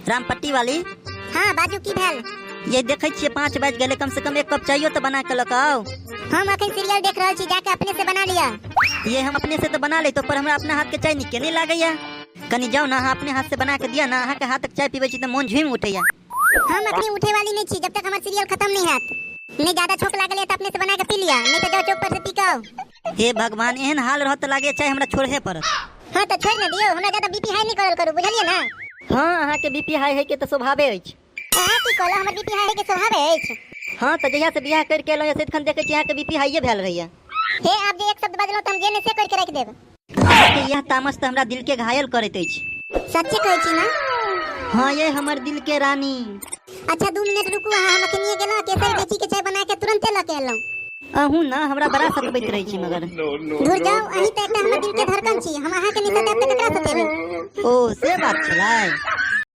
रामपट्टी वाली। हाँ बाजू की भेल। ये देखे छे 5 बज गए, कम से कम 1 कप चाहिए तो बना के लगाओ। हम अखन सीरियल देख रहल छी, जाके अपने से बना लिया। ये हम अपने से तो बना ले, तो पर हमरा अपना हाथ के चाय निके नहीं लागैया। कनी जाओ ना, अपने हाथ से बना के दिया ना, के हाथ तक चाय पीबे छी तो मन झुम उठैया। हम अखनी उठे वाली नहीं छी, जब तक हमार सीरियल खत्म नहीं हैत। नहीं ज्यादा छोक लागल तो अपने से बना के पी लिया, नहीं तो जाओ चौक पर से पी के आओ। हे भगवान, एहन हाल रहत लागे चाय हमरा छोड़े पड़त। हां तो छोड़ न दियो, हमरा ज्यादा बीपी हाई नहीं करल करू, बुझलिए ना। हां, अहाँ के बीपी हाई है के तो स्वभावे अछि। अहाँ की कहलो, हमर बीपी हाई है के स्वभाव अछि। हां तो जहिया से बियाह करके एलो से खन देखे छी अहाँ के बीपी हाईए भेल रहैया। हे आप जे एक शब्द बजलो त हम जेने से करके रख देब। यह तामस तो हमरा दिल के घायल करैत अछि। सच्चे कहै छी ना? हां, ये हमर दिल के रानी। अच्छा 2 मिनट रुकू, हम अखनिए गेलो केसर बेची के चाय बना के तुरंते लेके एलो। अहू ना हमरा बड़ा सतबैत रहै छी, मगर दूर जाओ, अही त एकटा हमर दिल के धड़कन छी, हम अहाँ के निकट आब तक ककरा सतेबै। ओ से बात छलै।